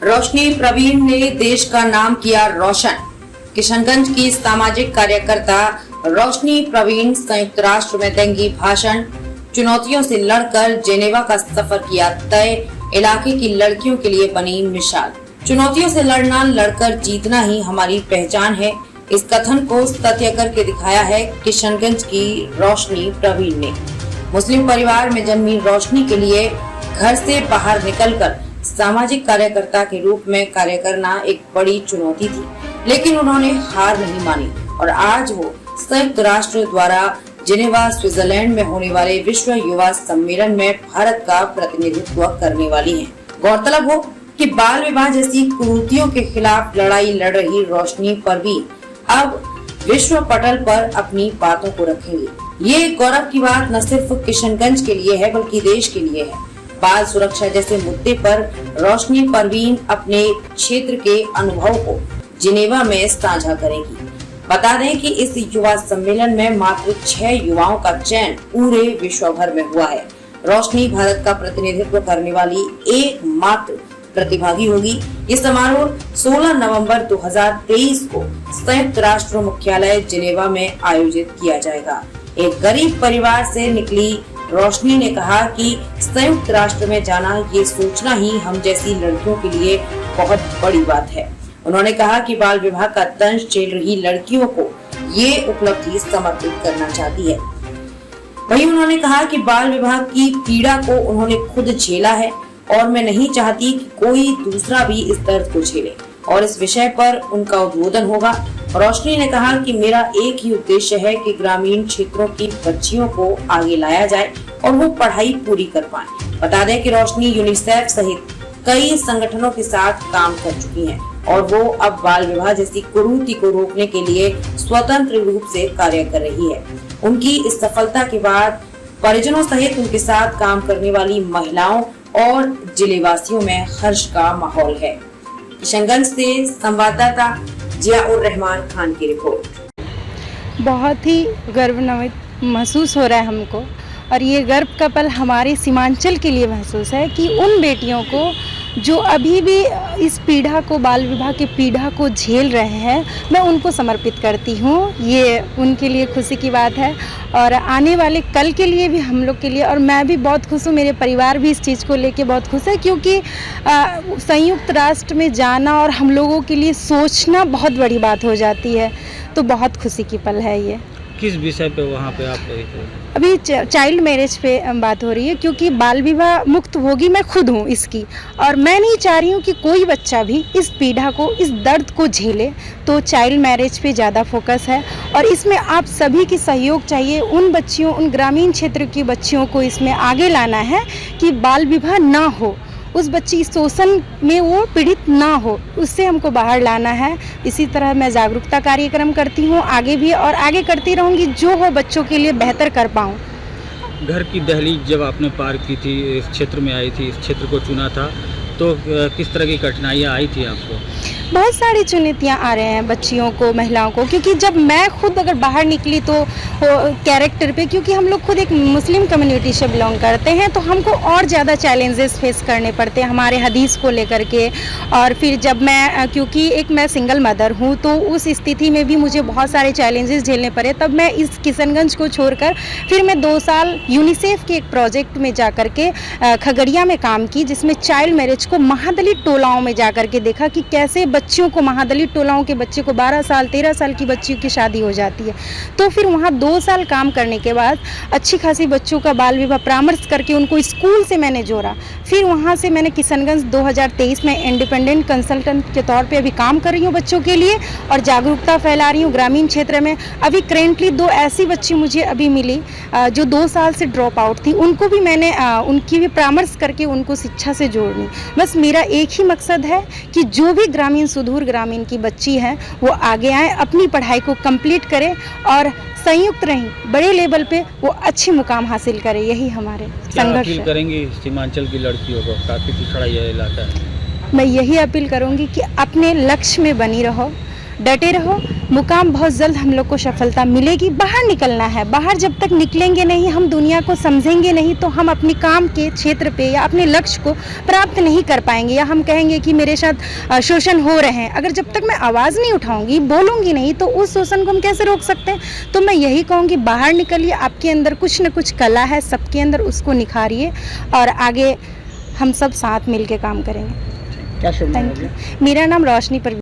रोशनी प्रवीण ने देश का नाम किया रोशन। किशनगंज की सामाजिक कार्यकर्ता रोशनी प्रवीण संयुक्त राष्ट्र में देंगी भाषण। चुनौतियों से लड़कर जेनेवा का सफर किया तय, इलाके की लड़कियों के लिए बनी मिसाल। चुनौतियों से लड़ना, लड़कर जीतना ही हमारी पहचान है। इस कथन को सत्य करके दिखाया है किशनगंज की रोशनी प्रवीण ने। मुस्लिम परिवार में जन्मी रोशनी के लिए घर से बाहर निकलकर सामाजिक कार्यकर्ता के रूप में कार्य करना एक बड़ी चुनौती थी, लेकिन उन्होंने हार नहीं मानी और आज वो संयुक्त राष्ट्र द्वारा जिनेवा स्विट्जरलैंड में होने वाले विश्व युवा सम्मेलन में भारत का प्रतिनिधित्व करने वाली हैं। गौरतलब हो कि बाल विवाह जैसी कुरीतियों के खिलाफ लड़ाई लड़ रही रोशनी परवीन अब विश्व पटल पर अपनी बातों को रखेंगी। ये गौरव की बात न सिर्फ किशनगंज के लिए है बल्कि देश के लिए है। बाल सुरक्षा जैसे मुद्दे पर रोशनी परवीन अपने क्षेत्र के अनुभव को जिनेवा में साझा करेंगी। बता दें कि इस युवा सम्मेलन में मात्र 6 युवाओं का चयन पूरे विश्व भर में हुआ है। रोशनी भारत का प्रतिनिधित्व करने वाली एकमात्र प्रतिभागी होगी। ये समारोह 16 नवंबर 2023 को संयुक्त राष्ट्र मुख्यालय जिनेवा में आयोजित किया जाएगा। एक गरीब परिवार से निकली रोशनी ने कहा कि संयुक्त राष्ट्र में जाना, ये सोचना ही हम जैसी लड़कियों के लिए बहुत बड़ी बात है। उन्होंने कहा कि बाल विवाह का दंश झेल रही लड़कियों को ये उपलब्धि समर्पित करना चाहती है। वहीं उन्होंने कहा कि बाल विवाह की पीड़ा को उन्होंने खुद झेला है और मैं नहीं चाहती कि कोई दूसरा भी इस दर्द को झेले, और इस विषय पर उनका उद्बोधन होगा। रोशनी ने कहा कि मेरा एक ही उद्देश्य है कि ग्रामीण क्षेत्रों की बच्चियों को आगे लाया जाए और वो पढ़ाई पूरी कर पाए। बता दें कि रोशनी यूनिसेफ सहित कई संगठनों के साथ काम कर चुकी हैं और वो अब बाल विवाह जैसी कुरीति को रोकने के लिए स्वतंत्र रूप से कार्य कर रही है। उनकी इस सफलता के बाद परिजनों सहित उनके साथ काम करने वाली महिलाओं और जिलेवासियों में हर्ष का माहौल है। किशनगंज से संवाददाता जियाउर रहमान खान की रिपोर्ट। बहुत ही गर्वान्वित महसूस हो रहा है हमको, और ये गर्व का पल हमारे सीमांचल के लिए महसूस है कि उन बेटियों को जो अभी भी इस पीड़ा को, बाल विवाह की पीड़ा को झेल रहे हैं, मैं उनको समर्पित करती हूँ। ये उनके लिए खुशी की बात है और आने वाले कल के लिए भी, हम लोग के लिए। और मैं भी बहुत खुश हूँ, मेरे परिवार भी इस चीज़ को लेके बहुत खुश है, क्योंकि संयुक्त राष्ट्र में जाना और हम लोगों के लिए सोचना बहुत बड़ी बात हो जाती है। तो बहुत खुशी की पल है ये। किस विषय पे वहाँ पे आप अभी चाइल्ड मैरिज पे बात हो रही है, क्योंकि बाल विवाह मुक्त होगी मैं खुद हूँ इसकी, और मैं नहीं चाह रही हूँ कि कोई बच्चा भी इस पीड़ा को, इस दर्द को झेले। तो चाइल्ड मैरिज पे ज़्यादा फोकस है और इसमें आप सभी की सहयोग चाहिए। उन बच्चियों, उन ग्रामीण क्षेत्र की बच्चियों को इसमें आगे लाना है कि बाल विवाह ना हो, उस बच्ची शोषण में वो पीड़ित ना हो, उससे हमको बाहर लाना है। इसी तरह मैं जागरूकता कार्यक्रम करती हूँ आगे भी, और आगे करती रहूँगी, जो हो बच्चों के लिए बेहतर कर पाऊँ। घर की दहलीज जब आपने पार की थी, इस क्षेत्र में आई थी, इस क्षेत्र को चुना था, तो किस तरह की कठिनाइयाँ आई थी आपको? बहुत सारी चुनौतियाँ आ रहे हैं बच्चियों को, महिलाओं को, क्योंकि जब मैं खुद अगर बाहर निकली तो कैरेक्टर पे, क्योंकि हम लोग खुद एक मुस्लिम कम्युनिटी से बिलोंग करते हैं, तो हमको और ज़्यादा चैलेंजेस फेस करने पड़ते हैं हमारे हदीस को लेकर के। और फिर जब मैं, क्योंकि एक मैं सिंगल मदर हूँ, तो उस स्थिति में भी मुझे बहुत सारे चैलेंजेस झेलने पड़े। तब मैं इस किशनगंज को छोड़कर फिर मैं 2 साल यूनिसेफ के एक प्रोजेक्ट में जा कर के खगड़िया में काम की, जिसमें चाइल्ड मैरिज को महादलित टोलाओं में जा कर के देखा कि कैसे बच्चियों को, महादलित टोलाओं के बच्चे को 12 साल 13 साल की बच्चियों की शादी हो जाती है। तो फिर वहाँ 2 साल काम करने के बाद अच्छी खासी बच्चों का बाल विवाह परामर्श करके उनको स्कूल से मैंने जोड़ा। फिर वहाँ से मैंने किशनगंज 2023 में इंडिपेंडेंट कंसल्टेंट के तौर पे अभी काम कर रही हूँ बच्चों के लिए, और जागरूकता फैला रही हूँ ग्रामीण क्षेत्र में। अभी करेंटली 2 ऐसी बच्ची मुझे अभी मिली जो 2 साल से ड्रॉप आउट थी, उनको भी मैंने उनकी भी परामर्श करके उनको शिक्षा से जोड़नी। बस मेरा एक ही मकसद है कि जो भी ग्रामीण, सुदूर ग्रामीण की बच्ची है, वो आगे आए, अपनी पढ़ाई को कंप्लीट करें और संयुक्त रहें, बड़े लेवल पे वो अच्छे मुकाम हासिल करें। यही हमारे संघर्ष है। करेंगी सीमांचल की लड़कियों को, काफ़ी पिछड़ा यह इलाका है। मैं यही अपील करूंगी कि अपने लक्ष्य में बनी रहो, डटे रहो, मुकाम बहुत जल्द हम लोग को सफलता मिलेगी। बाहर निकलना है, बाहर जब तक निकलेंगे नहीं, हम दुनिया को समझेंगे नहीं, तो हम अपने काम के क्षेत्र पे या अपने लक्ष्य को प्राप्त नहीं कर पाएंगे। या हम कहेंगे कि मेरे साथ शोषण हो रहे हैं, अगर जब तक मैं आवाज़ नहीं उठाऊंगी, बोलूंगी नहीं, तो उस शोषण को हम कैसे रोक सकते हैं। तो मैं यही कहूँगी, बाहर निकलिए, आपके अंदर कुछ न कुछ कला है, सबके अंदर, उसको निखारिए और आगे हम सब साथ मिल के काम करेंगे। क्या शुभ नाम है थैंक जी? यू। मेरा नाम रोशनी पर